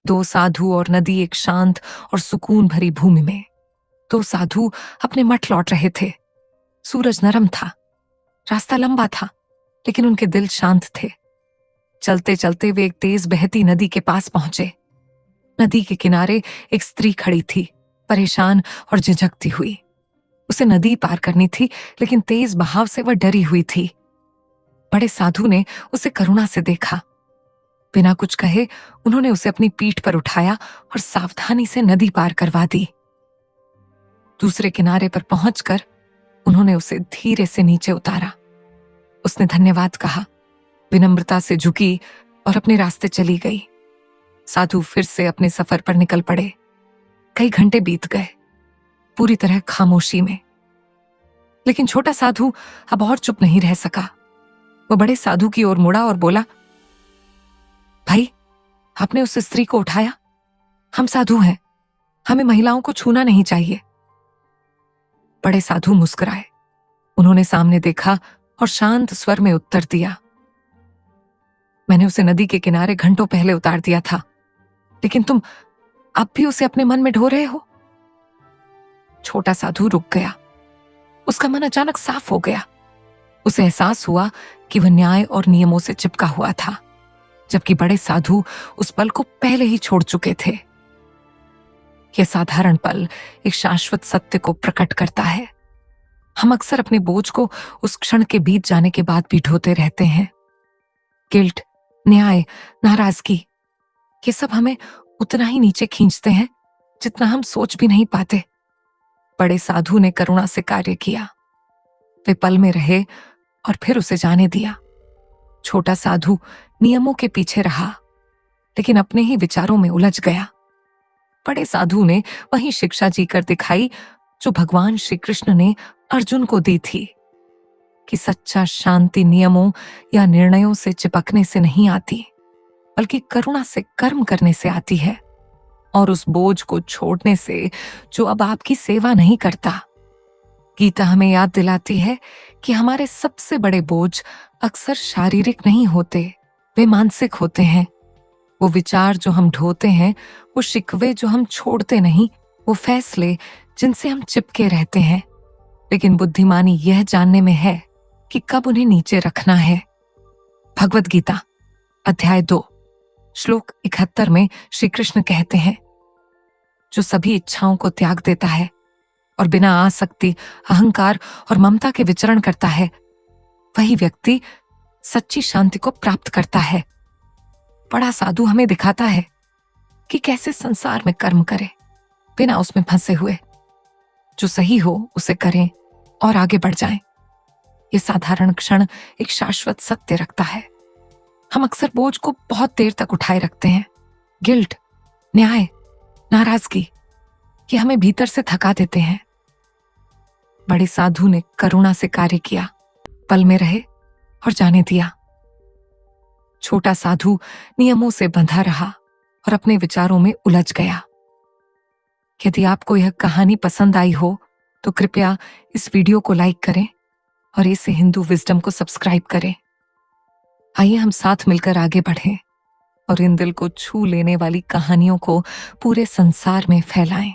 दो साधु और नदी एक शांत और सुकून भरी भूमि में। दो साधु अपने मठ लौट रहे थे। सूरज नरम था, रास्ता लंबा था, लेकिन उनके दिल शांत थे। चलते चलते वे एक तेज बहती नदी के पास पहुंचे। नदी के किनारे एक स्त्री खड़ी थी, परेशान और झिझकती हुई। उसे नदी पार करनी थी, लेकिन तेज बहाव से वह डरी हुई थी। बड़े साधु ने उसे करुणा से देखा। बिना कुछ कहे उन्होंने उसे अपनी पीठ पर उठाया और सावधानी से नदी पार करवा दी। दूसरे किनारे पर पहुंचकर उन्होंने उसे धीरे से नीचे उतारा। उसने धन्यवाद कहा, विनम्रता से झुकी और अपने रास्ते चली गई। साधु फिर से अपने सफर पर निकल पड़े। कई घंटे बीत गए, पूरी तरह खामोशी में। लेकिन छोटा साधु अब और चुप नहीं रह सका। वह बड़े साधु की ओर मुड़ा और बोला, भाई, आपने उस स्त्री को उठाया? हम साधु हैं, हमें महिलाओं को छूना नहीं चाहिए। बड़े साधु मुस्कुराए। उन्होंने सामने देखा और शांत स्वर में उत्तर दिया, मैंने उसे नदी के किनारे घंटों पहले उतार दिया था, लेकिन तुम अब भी उसे अपने मन में ढो रहे हो। छोटा साधु रुक गया। उसका मन अचानक साफ हो गया। उसे एहसास हुआ कि वह न्याय और नियमों से चिपका हुआ था, जबकि बड़े साधु उस पल को पहले ही छोड़ चुके थे। यह साधारण पल एक शाश्वत सत्य को प्रकट करता है। हम अक्सर अपने बोझ को उस क्षण के बीत जाने के बाद भी ढोते रहते हैं। गिल्ट, न्याय, नाराजगी, ये सब हमें उतना ही नीचे खींचते हैं जितना हम सोच भी नहीं पाते। बड़े साधु ने करुणा से कार्य किया। वे पल में रहे और फिर उसे जाने दिया। छोटा साधु नियमों के पीछे रहा, लेकिन अपने ही विचारों में उलझ गया। बड़े साधु ने वही शिक्षा जीकर दिखाई जो भगवान श्री कृष्ण ने अर्जुन को दी थी, कि सच्चा शांति नियमों या निर्णयों से चिपकने से नहीं आती, बल्कि करुणा से कर्म करने से आती है, और उस बोझ को छोड़ने से जो अब आपकी सेवा नहीं करता। गीता हमें याद दिलाती है कि हमारे सबसे बड़े बोझ अक्सर शारीरिक नहीं होते, वे मानसिक होते हैं। वो विचार जो हम ढोते हैं, वो शिकवे जो हम छोड़ते नहीं, वो फैसले जिनसे हम चिपके रहते हैं। लेकिन बुद्धिमानी यह जानने में है कि कब उन्हें नीचे रखना है। भगवद गीता अध्याय 2 श्लोक 71 में श्री कृष्ण कहते हैं, जो सभी इच्छाओं को त्याग देता है और बिना आसक्ति, अहंकार और ममता के विचरण करता है, वही व्यक्ति सच्ची शांति को प्राप्त करता है। बड़ा साधु हमें दिखाता है कि कैसे संसार में कर्म करें बिना उसमें फंसे हुए। जो सही हो उसे करें और आगे बढ़ जाएं। ये साधारण क्षण एक शाश्वत सत्य रखता है। हम अक्सर बोझ को बहुत देर तक उठाए रखते हैं। गिल्ट, न्याय, नाराजगी, ये हमें भीतर से थका देते हैं। बड़े साधु ने करुणा से कार्य किया, पल में रहे और जाने दिया। छोटा साधु नियमों से बंधा रहा और अपने विचारों में उलझ गया। यदि आपको यह कहानी पसंद आई हो तो कृपया इस वीडियो को लाइक करें और इसे हिंदू विजडम को सब्सक्राइब करें। आइए हम साथ मिलकर आगे बढ़ें और इन दिल को छू लेने वाली कहानियों को पूरे संसार में फैलाएं।